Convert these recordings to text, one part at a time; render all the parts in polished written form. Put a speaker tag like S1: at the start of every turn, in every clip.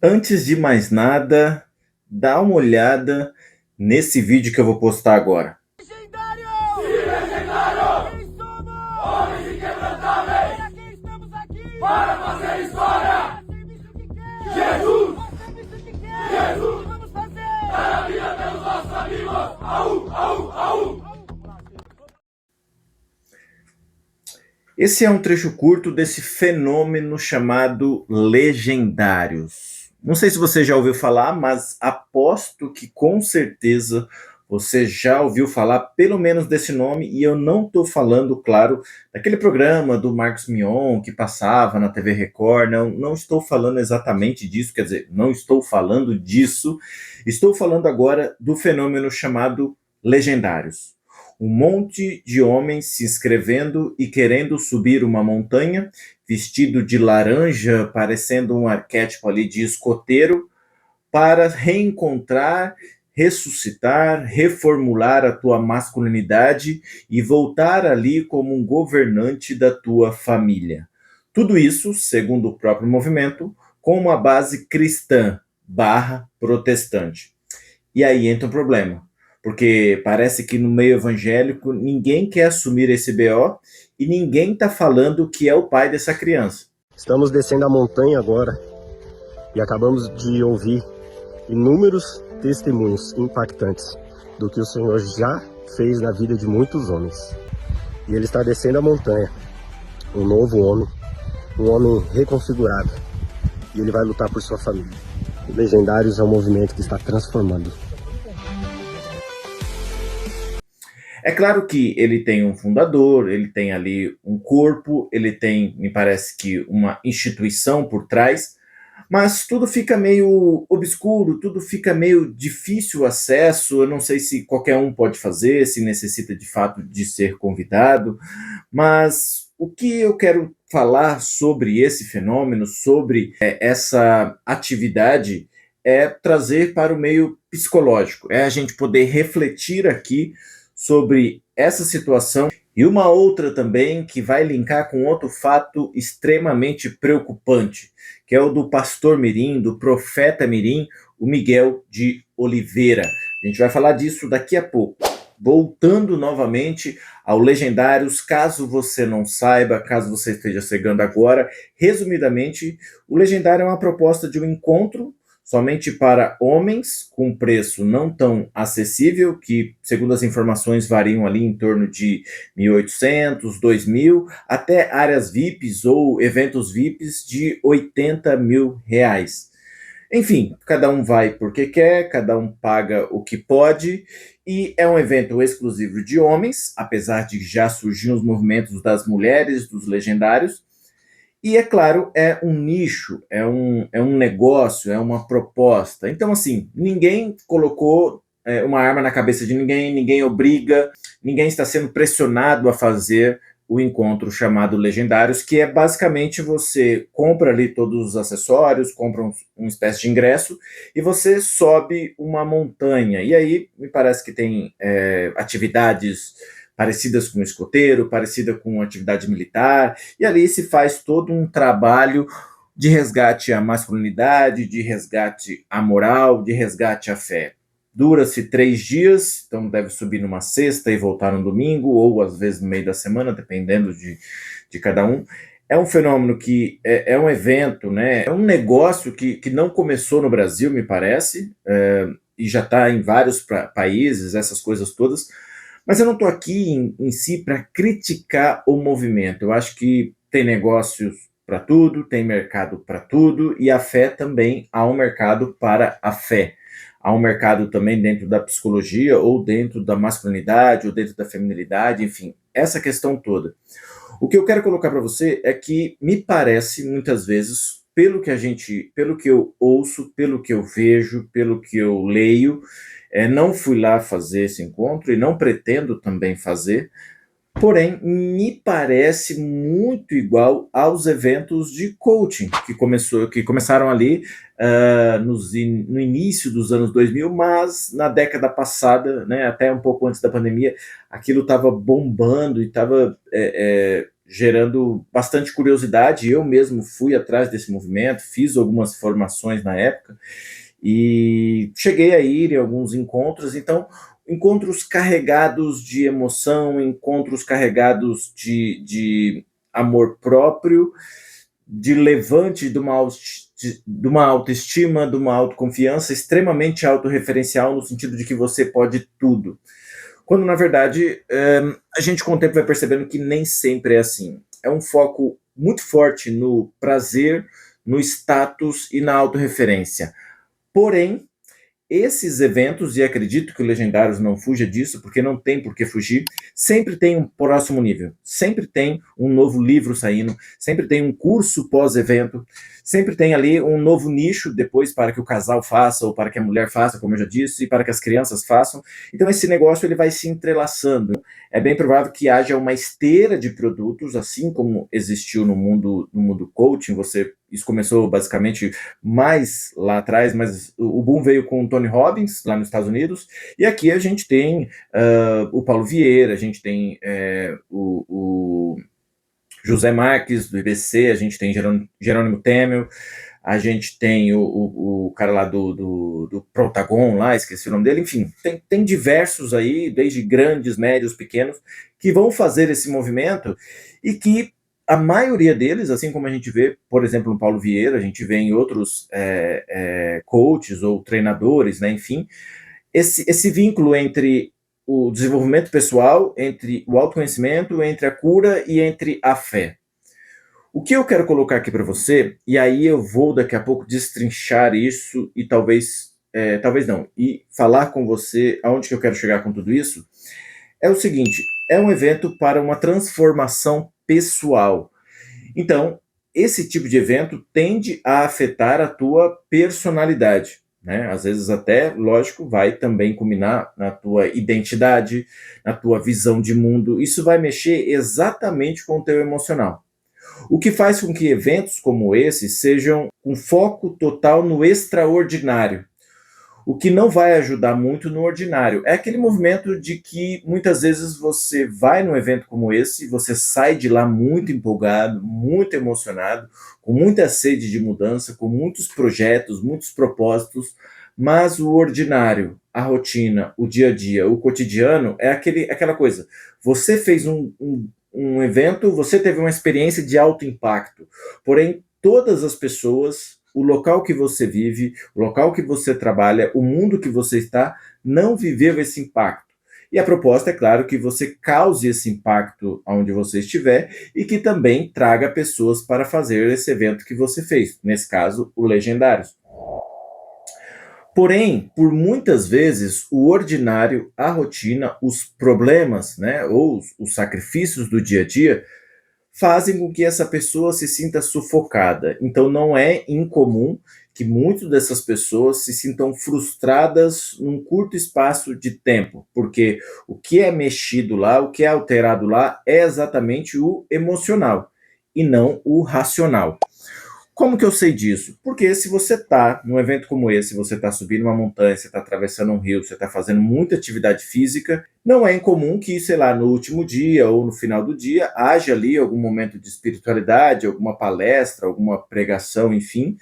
S1: Antes de mais nada, dá uma olhada nesse vídeo que eu vou postar agora.
S2: Legendário! Sim, legendário! Quem somos? Homens inquebrantáveis! Para quem estamos aqui? Para fazer história! Para serviço que quer? Jesus! Para serviço que quer? Jesus! Vamos fazer! Dar a vida pelos nossos amigos! Aú, aú, aú!
S1: Esse é um trecho curto desse fenômeno chamado Legendários. Não sei se você já ouviu falar, mas aposto que com certeza você já ouviu falar pelo menos desse nome, e eu não estou falando, claro, daquele programa do Marcos Mion que passava na TV Record, não estou falando exatamente disso, quer dizer, não estou falando disso, estou falando agora do fenômeno chamado Legendários. Um monte de homens se inscrevendo e querendo subir uma montanha, vestido de laranja, parecendo um arquétipo ali de escoteiro, para reencontrar, ressuscitar, reformular a tua masculinidade e voltar ali como um governante da tua família. Tudo isso, segundo o próprio movimento, com uma base cristã barra protestante. E aí entra um problema, porque parece que no meio evangélico ninguém quer assumir esse BO e ninguém está falando que é o pai dessa criança.
S3: Estamos descendo a montanha agora e acabamos de ouvir inúmeros testemunhos impactantes do que o Senhor já fez na vida de muitos homens. E Ele está descendo a montanha, um novo homem, um homem reconfigurado. E Ele vai lutar por sua família. O Legendários é um movimento que está transformando.
S1: É claro que ele tem um fundador, ele tem ali um corpo, ele tem, me parece que, uma instituição por trás, mas tudo fica meio obscuro, tudo fica meio difícil acesso. Eu não sei se qualquer um pode fazer, se necessita de fato de ser convidado, mas o que eu quero falar sobre esse fenômeno, sobre essa atividade, é trazer para o meio psicológico, é a gente poder refletir aqui sobre essa situação. E uma outra também que vai linkar com outro fato extremamente preocupante, que é o do pastor Mirim, do profeta Mirim, o Miguel de Oliveira. A gente vai falar disso daqui a pouco. Voltando novamente ao Legendários, caso você não saiba, caso você esteja chegando agora, resumidamente, o Legendário é uma proposta de um encontro somente para homens, com preço não tão acessível, que, segundo as informações, variam ali em torno de 1.800, 2.000, até áreas VIPs ou eventos VIPs de 80 mil reais. Enfim, cada um vai porque quer, cada um paga o que pode, e é um evento exclusivo de homens, apesar de já surgir os movimentos das mulheres, dos legendários. E, é claro, é um nicho, é um negócio, é uma proposta. Então, assim, ninguém colocou uma arma na cabeça de ninguém, ninguém obriga, ninguém está sendo pressionado a fazer o encontro chamado Legendários, que é basicamente você compra ali todos os acessórios, compra uma espécie de ingresso e você sobe uma montanha. E aí, me parece que tem atividades parecidas com escoteiro, parecida com atividade militar, e ali se faz todo um trabalho de resgate à masculinidade, de resgate à moral, de resgate à fé. Dura-se 3 dias, então deve subir numa sexta e voltar no domingo, ou às vezes no meio da semana, dependendo de cada um. É um fenômeno que é um evento, né? É um negócio que não começou no Brasil, me parece, e já está em vários países, essas coisas todas, mas eu não estou aqui em si para criticar o movimento. Eu acho que tem negócios para tudo, tem mercado para tudo, e a fé também, há um mercado para a fé. Há um mercado também dentro da psicologia, ou dentro da masculinidade, ou dentro da feminilidade, enfim, essa questão toda. O que eu quero colocar para você é que me parece, muitas vezes, pelo que eu ouço, pelo que eu vejo, pelo que eu leio, não fui lá fazer esse encontro e não pretendo também fazer, porém, me parece muito igual aos eventos de coaching que começaram ali no início dos anos 2000, mas na década passada, né, até um pouco antes da pandemia, aquilo estava bombando e estava gerando bastante curiosidade. Eu mesmo fui atrás desse movimento, fiz algumas formações na época e cheguei a ir em alguns encontros. Então, encontros carregados de emoção, encontros carregados de amor próprio, de levante de uma autoestima, de uma autoconfiança extremamente autorreferencial, no sentido de que você pode tudo. Quando, na verdade, a gente com o tempo vai percebendo que nem sempre é assim. É um foco muito forte no prazer, no status e na autorreferência. Porém, esses eventos, e acredito que o Legendários não fuja disso, porque não tem por que fugir, sempre tem um próximo nível, sempre tem um novo livro saindo, sempre tem um curso pós-evento, sempre tem ali um novo nicho depois para que o casal faça, ou para que a mulher faça, como eu já disse, e para que as crianças façam. Então esse negócio ele vai se entrelaçando. É bem provável que haja uma esteira de produtos, assim como existiu no mundo coaching. Isso começou basicamente mais lá atrás, mas o boom veio com o Tony Robbins, lá nos Estados Unidos, e aqui a gente tem o Paulo Vieira, a gente tem o José Marques, do IBC, a gente tem Jerônimo Temel, a gente tem o cara lá do Protagon, lá, esqueci o nome dele, enfim, tem diversos aí, desde grandes, médios, pequenos, que vão fazer esse movimento e que a maioria deles, assim como a gente vê, por exemplo, no Paulo Vieira, a gente vê em outros coaches ou treinadores, né, enfim, esse vínculo entre o desenvolvimento pessoal, entre o autoconhecimento, entre a cura e entre a fé. O que eu quero colocar aqui para você, e aí eu vou daqui a pouco destrinchar isso e talvez não, e falar com você aonde que eu quero chegar com tudo isso, é o seguinte: é um evento para uma transformação pessoal. Então, esse tipo de evento tende a afetar a tua personalidade, né? Às vezes até, lógico, vai também culminar na tua identidade, na tua visão de mundo. Isso vai mexer exatamente com o teu emocional. O que faz com que eventos como esse sejam um foco total no extraordinário. O que não vai ajudar muito no ordinário. É aquele movimento de que muitas vezes você vai num evento como esse, você sai de lá muito empolgado, muito emocionado, com muita sede de mudança, com muitos projetos, muitos propósitos, mas o ordinário, a rotina, o dia a dia, o cotidiano, é aquela coisa. Você fez um evento, você teve uma experiência de alto impacto, porém todas as pessoas, o local que você vive, o local que você trabalha, o mundo que você está, não viveu esse impacto. E a proposta é, claro, que você cause esse impacto onde você estiver e que também traga pessoas para fazer esse evento que você fez, nesse caso, o Legendários. Porém, por muitas vezes, o ordinário, a rotina, os problemas, né, ou os sacrifícios do dia a dia, fazem com que essa pessoa se sinta sufocada. Então não é incomum que muitas dessas pessoas se sintam frustradas num curto espaço de tempo, porque o que é mexido lá, o que é alterado lá, é exatamente o emocional e não o racional. Como que eu sei disso? Porque se você está num evento como esse, você está subindo uma montanha, você está atravessando um rio, você está fazendo muita atividade física, não é incomum que, sei lá, no último dia ou no final do dia, haja ali algum momento de espiritualidade, alguma palestra, alguma pregação, enfim,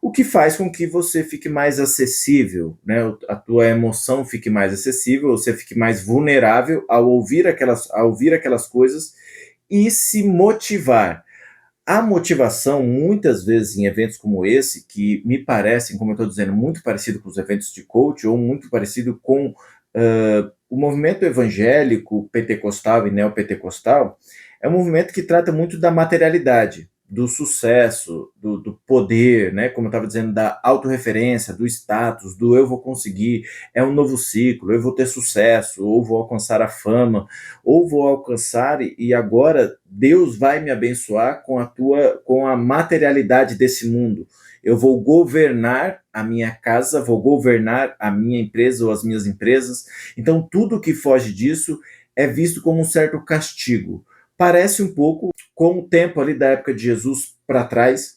S1: o que faz com que você fique mais acessível, né? A tua emoção fique mais acessível, você fique mais vulnerável ao ouvir aquelas coisas e se motivar. A motivação, muitas vezes em eventos como esse, que me parecem, como eu estou dizendo, muito parecido com os eventos de coach, ou muito parecido com o movimento evangélico, pentecostal e neopentecostal, é um movimento que trata muito da materialidade, do sucesso, do poder, né? Como eu estava dizendo, da autorreferência, do status, do eu vou conseguir, é um novo ciclo, eu vou ter sucesso, ou vou alcançar a fama, ou vou alcançar e agora Deus vai me abençoar com a materialidade desse mundo. Eu vou governar a minha casa, vou governar a minha empresa ou as minhas empresas. Então tudo que foge disso é visto como um certo castigo. Parece um pouco com o tempo ali da época de Jesus para trás,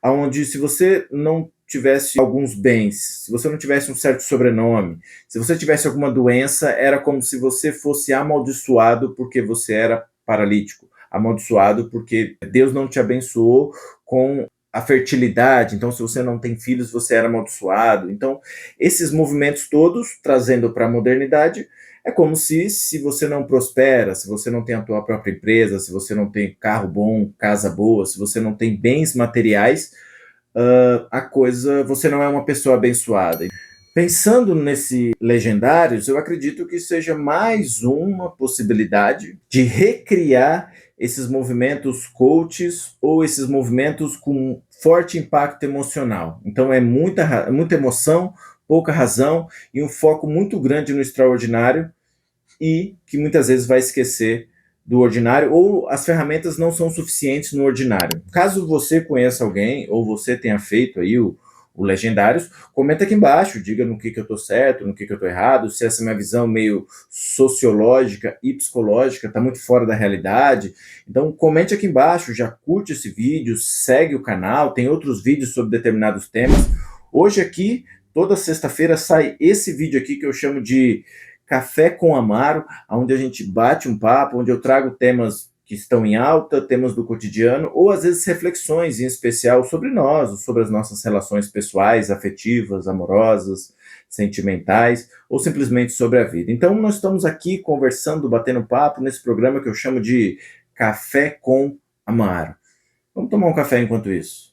S1: onde se você não tivesse alguns bens, se você não tivesse um certo sobrenome, se você tivesse alguma doença, era como se você fosse amaldiçoado porque você era paralítico, amaldiçoado porque Deus não te abençoou com a fertilidade, então se você não tem filhos, você era amaldiçoado. Então, esses movimentos todos, trazendo para a modernidade, é como se você não prospera, se você não tem a tua própria empresa, se você não tem carro bom, casa boa, se você não tem bens materiais, você não é uma pessoa abençoada. Pensando nesse Legendários, eu acredito que seja mais uma possibilidade de recriar esses movimentos coaches ou esses movimentos com forte impacto emocional. Então é muita emoção, pouca razão e um foco muito grande no extraordinário e que muitas vezes vai esquecer do ordinário ou as ferramentas não são suficientes no ordinário. Caso você conheça alguém ou você tenha feito aí o Legendários, comenta aqui embaixo, diga no que eu estou certo, no que eu estou errado, se essa minha visão meio sociológica e psicológica está muito fora da realidade. Então comente aqui embaixo, já curte esse vídeo, segue o canal, tem outros vídeos sobre determinados temas. Hoje aqui, toda sexta-feira sai esse vídeo aqui que eu chamo de Café com Amaro, onde a gente bate um papo, onde eu trago temas que estão em alta, temas do cotidiano, ou às vezes reflexões em especial sobre nós, sobre as nossas relações pessoais, afetivas, amorosas, sentimentais, ou simplesmente sobre a vida. Então nós estamos aqui conversando, batendo papo, nesse programa que eu chamo de Café com Amaro. Vamos tomar um café enquanto isso.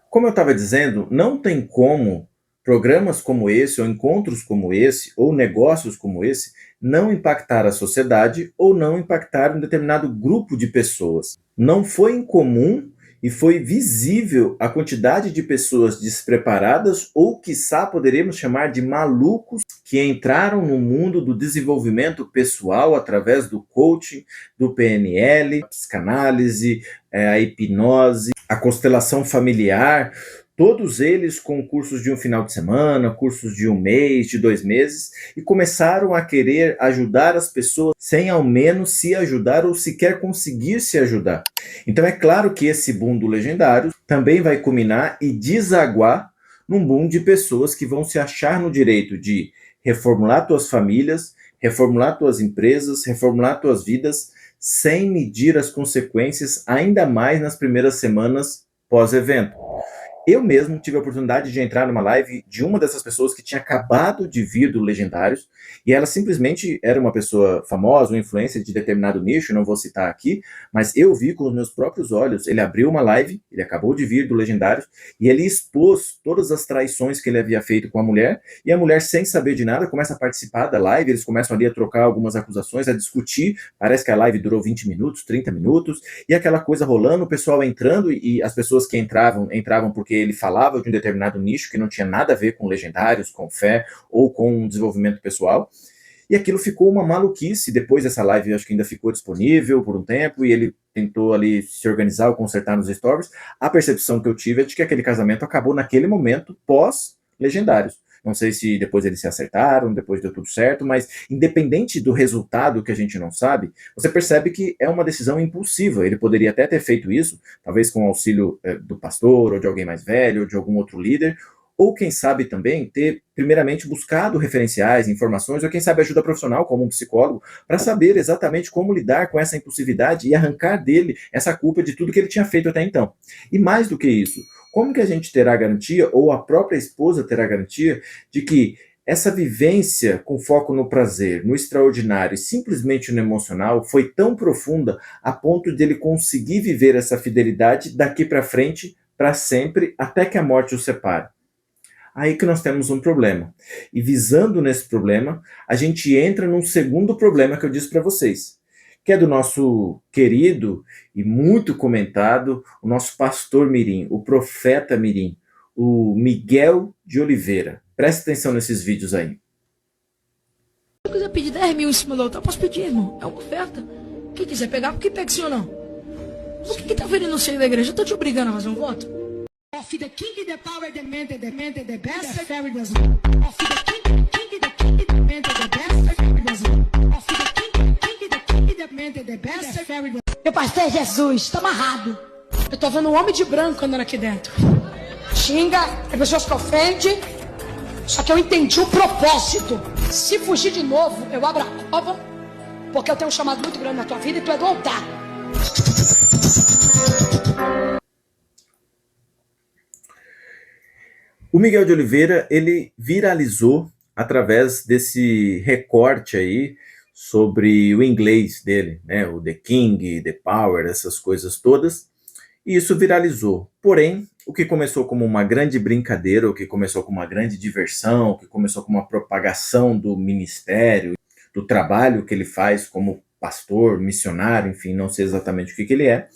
S1: Como eu estava dizendo, não tem como programas como esse, ou encontros como esse, ou negócios como esse, não impactar a sociedade ou não impactar um determinado grupo de pessoas. Não foi incomum e foi visível a quantidade de pessoas despreparadas ou, quiçá, poderíamos chamar de malucos que entraram no mundo do desenvolvimento pessoal através do coaching, do PNL, a psicanálise, a hipnose, a constelação familiar, todos eles com cursos de um final de semana, cursos de um mês, de 2 meses, e começaram a querer ajudar as pessoas sem ao menos se ajudar ou sequer conseguir se ajudar. Então é claro que esse boom do Legendário também vai culminar e desaguar num boom de pessoas que vão se achar no direito de reformular tuas famílias, reformular tuas empresas, reformular tuas vidas, sem medir as consequências, ainda mais nas primeiras semanas pós-evento. Eu mesmo tive a oportunidade de entrar numa live de uma dessas pessoas que tinha acabado de vir do Legendários, e ela simplesmente era uma pessoa famosa, uma influencer de determinado nicho, não vou citar aqui, mas eu vi com os meus próprios olhos. Ele abriu uma live, ele acabou de vir do Legendários, e ele expôs todas as traições que ele havia feito com a mulher, e a mulher, sem saber de nada, começa a participar da live, eles começam ali a trocar algumas acusações, a discutir, parece que a live durou 20 minutos, 30 minutos, e aquela coisa rolando, o pessoal entrando, e as pessoas que entravam porque ele falava de um determinado nicho que não tinha nada a ver com Legendários, com fé ou com desenvolvimento pessoal, e aquilo ficou uma maluquice. Depois dessa live, eu acho que ainda ficou disponível por um tempo, e ele tentou ali se organizar ou consertar nos stories. A percepção que eu tive é de que aquele casamento acabou naquele momento, pós-Legendários. Não sei se depois eles se acertaram, depois deu tudo certo, mas independente do resultado que a gente não sabe, você percebe que é uma decisão impulsiva. Ele poderia até ter feito isso, talvez com o auxílio do pastor, ou de alguém mais velho, ou de algum outro líder, ou quem sabe também ter primeiramente buscado referenciais, informações, ou quem sabe ajuda profissional, como um psicólogo, para saber exatamente como lidar com essa impulsividade e arrancar dele essa culpa de tudo que ele tinha feito até então. E mais do que isso, como que a gente terá garantia, ou a própria esposa terá garantia, de que essa vivência com foco no prazer, no extraordinário e simplesmente no emocional foi tão profunda a ponto de ele conseguir viver essa fidelidade daqui para frente, para sempre, até que a morte o separe? Aí que nós temos um problema. E visando nesse problema, a gente entra num segundo problema que eu disse para vocês, que é do nosso querido e muito comentado, o nosso pastor mirim, o profeta mirim, o Miguel de Oliveira. Presta atenção nesses vídeos aí.
S4: Se eu quiser pedir 10 mil em cima do altar, eu posso pedir, irmão. É uma oferta. Quem quiser pegar, por que pega sim ou não? O que tá vendo no seio da igreja? Eu tô te obrigando a fazer um voto?
S5: Off the king, the power, the man, the best, the fairy was off the king, the man, the best, the fairy was off the king, the man, the best, the fairy was.
S4: Meu pastor Jesus, tá amarrado. Eu tô vendo um homem de branco andando aqui dentro. Xinga, tem pessoas que ofendem. Só que eu entendi o propósito. Se fugir de novo, eu abro a cova
S5: Porque eu tenho um chamado muito grande na tua vida e tu é do altar.
S1: O Miguel de Oliveira, ele viralizou através desse recorte aí sobre o inglês dele, né? O The King, The Power, essas coisas todas. E isso viralizou. Porém, o que começou como uma grande brincadeira, o que começou como uma grande diversão, o que começou como uma propagação do ministério, do trabalho que ele faz como pastor, missionário, enfim, não sei exatamente o que ele é,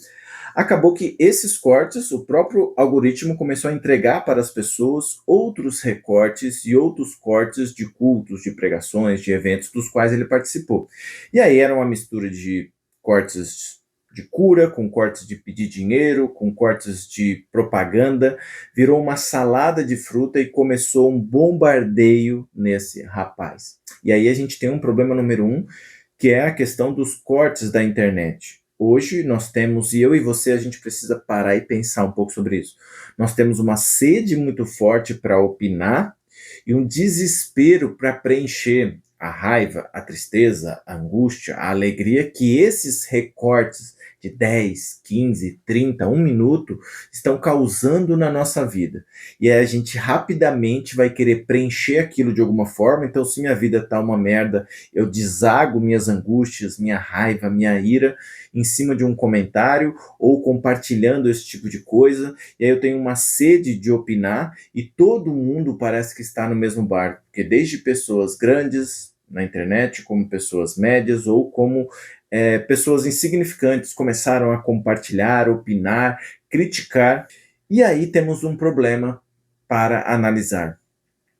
S1: acabou que esses cortes, o próprio algoritmo começou a entregar para as pessoas outros recortes e outros cortes de cultos, de pregações, de eventos dos quais ele participou. E aí era uma mistura de cortes de cura, com cortes de pedir dinheiro, com cortes de propaganda, virou uma salada de fruta e começou um bombardeio nesse rapaz. E aí a gente tem um problema número 1, que é a questão dos cortes da internet. Hoje nós temos, e eu e você, a gente precisa parar e pensar um pouco sobre isso. Nós temos uma sede muito forte para opinar e um desespero para preencher a raiva, a tristeza, a angústia, a alegria que esses recortes de 10, 15, 30, 1 minuto estão causando na nossa vida. E aí a gente rapidamente vai querer preencher aquilo de alguma forma. Então, se minha vida está uma merda, eu desago minhas angústias, minha raiva, minha ira em cima de um comentário ou compartilhando esse tipo de coisa. E aí eu tenho uma sede de opinar e todo mundo parece que está no mesmo barco. Porque desde pessoas grandes na internet, como pessoas médias ou como pessoas insignificantes começaram a compartilhar, opinar, criticar. E aí temos um problema para analisar.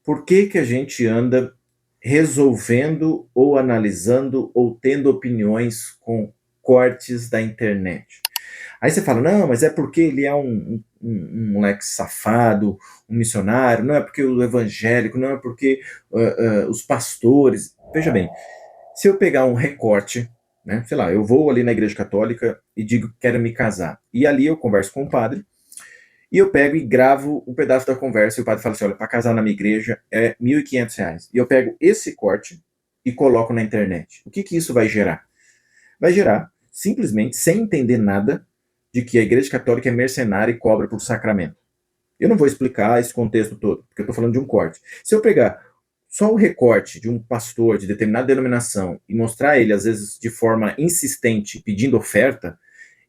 S1: Por que que a gente anda resolvendo ou analisando ou tendo opiniões com cortes da internet? Aí você fala, não, mas é porque ele é um moleque safado, um missionário, não é porque o evangélico, não é porque os pastores. Veja bem, se eu pegar um recorte, né, sei lá, eu vou ali na igreja católica e digo que quero me casar, e ali eu converso com o padre, e eu pego e gravo um pedaço da conversa, e o padre fala assim, olha, para casar na minha igreja é R$ 1.500, e eu pego esse corte e coloco na internet. O que que isso vai gerar? Vai gerar, simplesmente, sem entender nada, de que a igreja católica é mercenária e cobra por sacramento. Eu não vou explicar esse contexto todo, porque eu estou falando de um corte. Se eu pegar só o recorte de um pastor de determinada denominação e mostrar ele, às vezes, de forma insistente, pedindo oferta,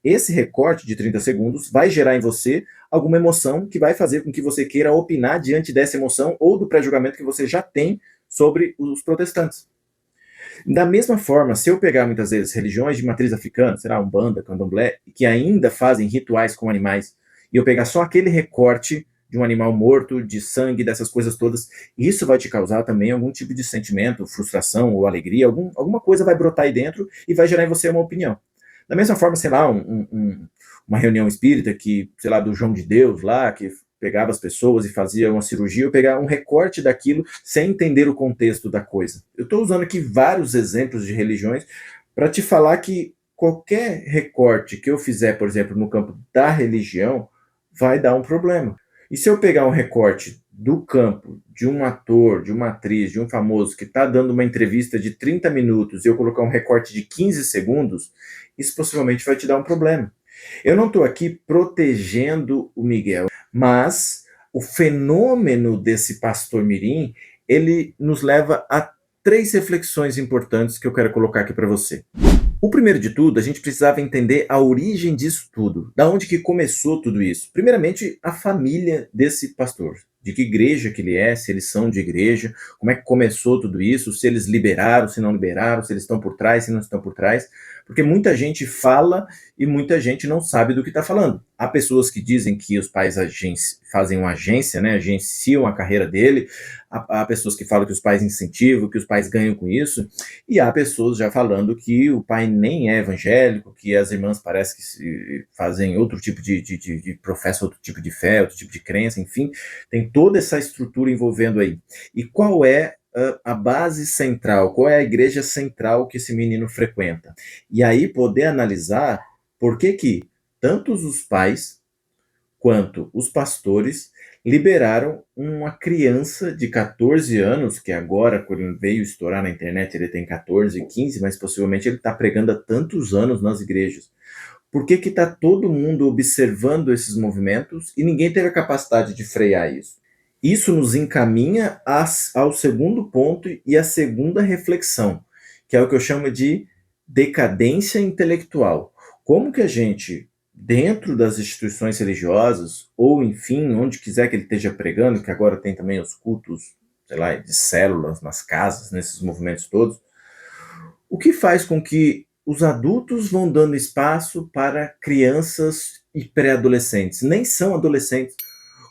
S1: esse recorte de 30 segundos vai gerar em você alguma emoção que vai fazer com que você queira opinar diante dessa emoção ou do pré-julgamento que você já tem sobre os protestantes. Da mesma forma, se eu pegar muitas vezes religiões de matriz africana, será Umbanda, Candomblé, que ainda fazem rituais com animais, e eu pegar só aquele recorte de um animal morto, de sangue, dessas coisas todas, isso vai te causar também algum tipo de sentimento, frustração ou alegria, alguma coisa vai brotar aí dentro e vai gerar em você uma opinião. Da mesma forma, sei lá, uma reunião espírita que, sei lá, do João de Deus lá, que pegava as pessoas e fazia uma cirurgia, eu pegar um recorte daquilo sem entender o contexto da coisa. Eu estou usando aqui vários exemplos de religiões para te falar que qualquer recorte que eu fizer, por exemplo, no campo da religião, vai dar um problema. E se eu pegar um recorte do campo de um ator, de uma atriz, de um famoso que está dando uma entrevista de 30 minutos e eu colocar um recorte de 15 segundos, isso possivelmente vai te dar um problema. Eu não estou aqui protegendo o Miguel, mas o fenômeno desse pastor mirim, ele nos leva a 3 reflexões importantes que eu quero colocar aqui para você. O primeiro de tudo, a gente precisava entender a origem disso tudo, da onde que começou tudo isso. Primeiramente, a família desse pastor, de que igreja que ele é, se eles são de igreja, como é que começou tudo isso, se eles liberaram, se não liberaram, se eles estão por trás, se não estão por trás, porque muita gente fala e muita gente não sabe do que está falando. Há pessoas que dizem que os pais fazem uma agência, né, agenciam a carreira dele, há pessoas que falam que os pais incentivam, que os pais ganham com isso, e há pessoas já falando que o pai nem é evangélico, que as irmãs parecem que fazem outro tipo de professam outro tipo de fé, outro tipo de crença, enfim, tem toda essa estrutura envolvendo aí. E qual é a base central, qual é a igreja central que esse menino frequenta? E aí poder analisar por que tantos os pais quanto os pastores liberaram uma criança de 14 anos, que agora, quando ele veio estourar na internet, ele tem 14, 15, mas possivelmente ele está pregando há tantos anos nas igrejas. Por que está todo mundo observando esses movimentos e ninguém teve a capacidade de frear isso? Isso nos encaminha ao segundo ponto e à segunda reflexão, que é o que eu chamo de decadência intelectual. Como que a gente, dentro das instituições religiosas, ou enfim, onde quiser que ele esteja pregando, que agora tem também os cultos, sei lá, de células nas casas, nesses movimentos todos, o que faz com que os adultos vão dando espaço para crianças e pré-adolescentes? Nem são adolescentes.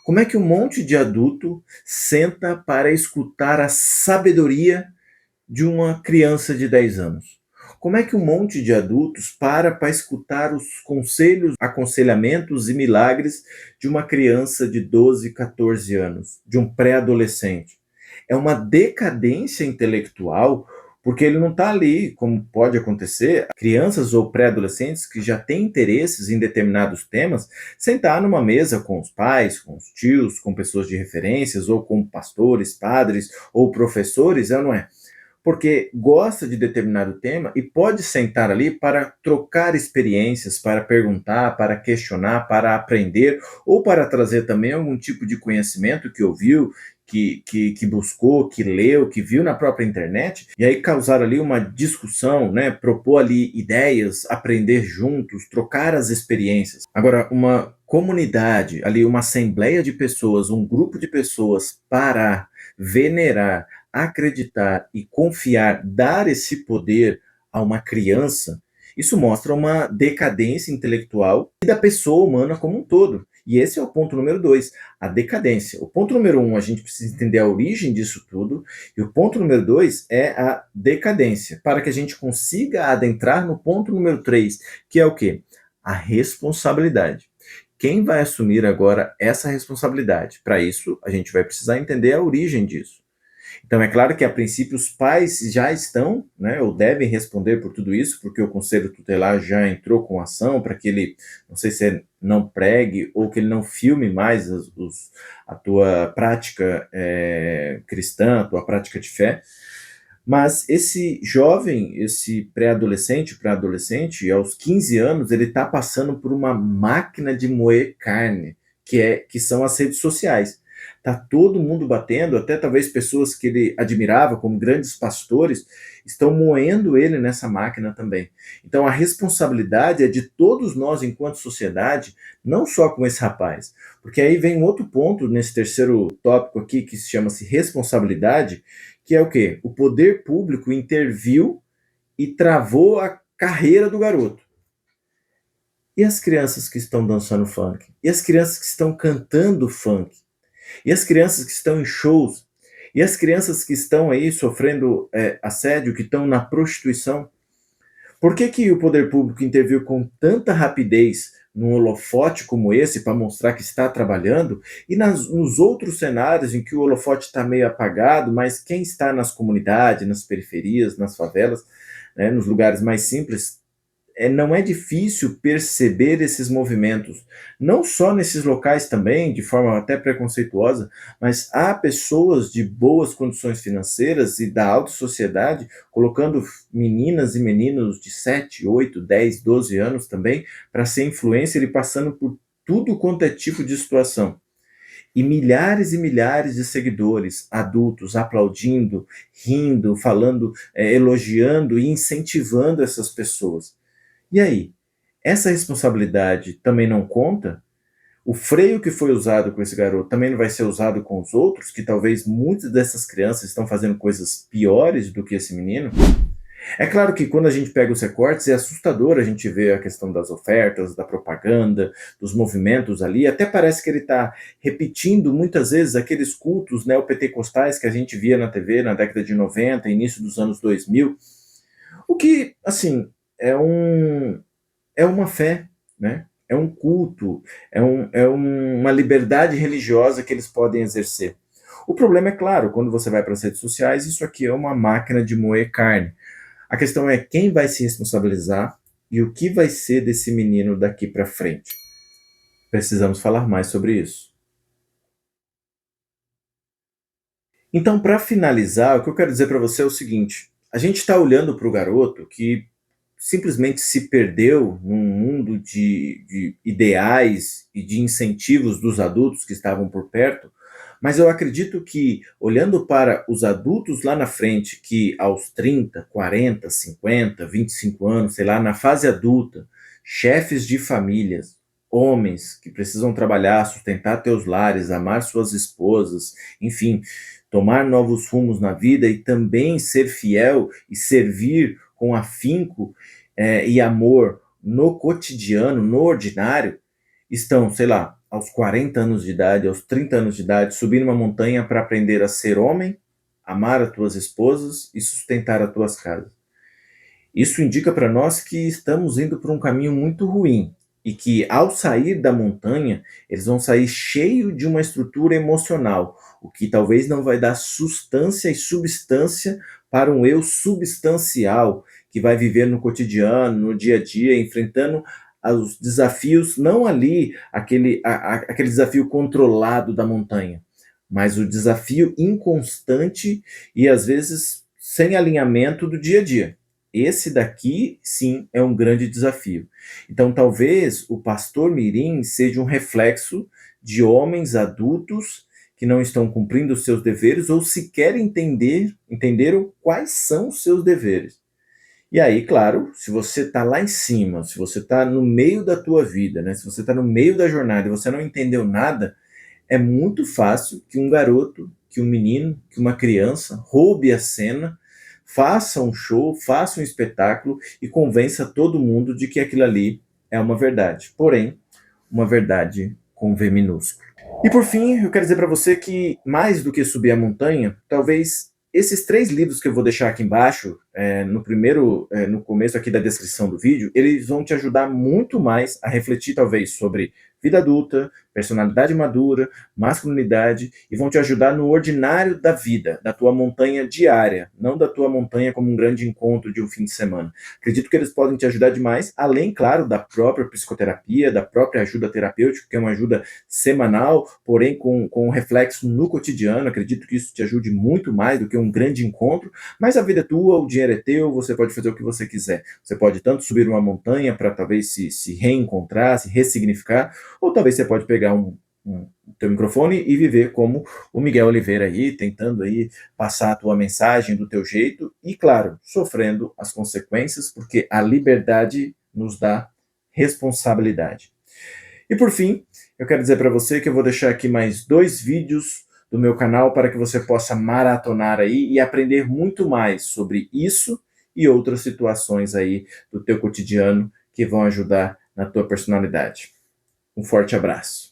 S1: Como é que um monte de adulto senta para escutar a sabedoria de uma criança de 10 anos? Como é que um monte de adultos para escutar os conselhos, aconselhamentos e milagres de uma criança de 12, 14 anos, de um pré-adolescente? É uma decadência intelectual, porque ele não está ali, como pode acontecer, crianças ou pré-adolescentes que já têm interesses em determinados temas, sentar numa mesa com os pais, com os tios, com pessoas de referências, ou com pastores, padres ou professores, não é? Porque gosta de determinado tema e pode sentar ali para trocar experiências, para perguntar, para questionar, para aprender, ou para trazer também algum tipo de conhecimento que ouviu, que buscou, que leu, que viu na própria internet, e aí causar ali uma discussão, né? Propor ali ideias, aprender juntos, trocar as experiências. Agora, uma comunidade, ali uma assembleia de pessoas, um grupo de pessoas para venerar, acreditar e confiar, dar esse poder a uma criança, isso mostra uma decadência intelectual e da pessoa humana como um todo. E esse é o ponto número 2, a decadência. O ponto número 1, a gente precisa entender a origem disso tudo, e o ponto número 2 é a decadência, para que a gente consiga adentrar no ponto número 3, que é o quê? A responsabilidade. Quem vai assumir agora essa responsabilidade? Para isso, a gente vai precisar entender a origem disso. Então, é claro que, a princípio, os pais já estão, né, ou devem responder por tudo isso, porque o Conselho Tutelar já entrou com ação para que ele, não sei se não pregue, ou que ele não filme mais a tua prática cristã, a tua prática de fé. Mas esse jovem, esse pré-adolescente, aos 15 anos, ele está passando por uma máquina de moer carne, que são as redes sociais. Tá todo mundo batendo, até talvez pessoas que ele admirava como grandes pastores, estão moendo ele nessa máquina também. Então a responsabilidade é de todos nós enquanto sociedade, não só com esse rapaz. Porque aí vem um outro ponto nesse terceiro tópico aqui, que se chama-se responsabilidade, que é o quê? O poder público interviu e travou a carreira do garoto. E as crianças que estão dançando funk? E as crianças que estão cantando funk? E as crianças que estão em shows? E as crianças que estão aí sofrendo assédio, que estão na prostituição? Por que o poder público interviu com tanta rapidez num holofote como esse para mostrar que está trabalhando, e nos outros cenários em que o holofote está meio apagado, mas quem está nas comunidades, nas periferias, nas favelas, né, nos lugares mais simples, não é difícil perceber esses movimentos, não só nesses locais também, de forma até preconceituosa, mas há pessoas de boas condições financeiras e da alta sociedade colocando meninas e meninos de 7, 8, 10, 12 anos também para ser influencer e passando por tudo quanto é tipo de situação. E milhares de seguidores, adultos, aplaudindo, rindo, falando, elogiando e incentivando essas pessoas. E aí, essa responsabilidade também não conta? O freio que foi usado com esse garoto também não vai ser usado com os outros, que talvez muitas dessas crianças estão fazendo coisas piores do que esse menino? É claro que quando a gente pega os recortes, é assustador a gente ver a questão das ofertas, da propaganda, dos movimentos ali, até parece que ele está repetindo muitas vezes aqueles cultos neopentecostais que a gente via na TV na década de 90, início dos anos 2000, o que, assim, é uma fé, né? É um culto, uma liberdade religiosa que eles podem exercer. O problema é claro, quando você vai para as redes sociais, isso aqui é uma máquina de moer carne. A questão é quem vai se responsabilizar e o que vai ser desse menino daqui para frente. Precisamos falar mais sobre isso. Então, para finalizar, o que eu quero dizer para você é o seguinte: a gente está olhando para o garoto que simplesmente se perdeu num mundo de ideais e de incentivos dos adultos que estavam por perto, mas eu acredito que, olhando para os adultos lá na frente, que aos 30, 40, 50, 25 anos, sei lá, na fase adulta, chefes de famílias, homens que precisam trabalhar, sustentar teus lares, amar suas esposas, enfim, tomar novos rumos na vida e também ser fiel e servir com afinco e amor no cotidiano, no ordinário, estão, sei lá, aos 40 anos de idade, aos 30 anos de idade, subindo uma montanha para aprender a ser homem, amar as tuas esposas e sustentar as tuas casas. Isso indica para nós que estamos indo por um caminho muito ruim e que, ao sair da montanha, eles vão sair cheio de uma estrutura emocional, o que talvez não vai dar sustância e substância para um eu substancial que vai viver no cotidiano, no dia a dia, enfrentando os desafios, não ali aquele desafio controlado da montanha, mas o desafio inconstante e às vezes sem alinhamento do dia a dia. Esse daqui, sim, é um grande desafio. Então, talvez o pastor mirim seja um reflexo de homens adultos que não estão cumprindo os seus deveres ou sequer entenderam quais são os seus deveres. E aí, claro, se você está lá em cima, se você está no meio da tua vida, né, se você está no meio da jornada e você não entendeu nada, é muito fácil que um garoto, que um menino, que uma criança roube a cena, faça um show, faça um espetáculo e convença todo mundo de que aquilo ali é uma verdade. Porém, uma verdade com V minúsculo. E por fim, eu quero dizer para você que, mais do que subir a montanha, talvez esses 3 livros que eu vou deixar aqui embaixo, no começo aqui da descrição do vídeo, eles vão te ajudar muito mais a refletir talvez sobre vida adulta, personalidade madura, masculinidade, e vão te ajudar no ordinário da vida, da tua montanha diária, não da tua montanha como um grande encontro de um fim de semana. Acredito que eles podem te ajudar demais, além, claro, da própria psicoterapia, da própria ajuda terapêutica, que é uma ajuda semanal, porém com reflexo no cotidiano. Acredito que isso te ajude muito mais do que um grande encontro, mas a vida é tua, o dinheiro é teu, você pode fazer o que você quiser. Você pode tanto subir uma montanha para talvez se reencontrar, se ressignificar, ou talvez você pode pegar o teu microfone e viver como o Miguel Oliveira aí, tentando aí passar a tua mensagem do teu jeito e, claro, sofrendo as consequências, porque a liberdade nos dá responsabilidade. E por fim, eu quero dizer para você que eu vou deixar aqui mais 2 vídeos do meu canal para que você possa maratonar aí e aprender muito mais sobre isso e outras situações aí do teu cotidiano que vão ajudar na tua personalidade. Um forte abraço.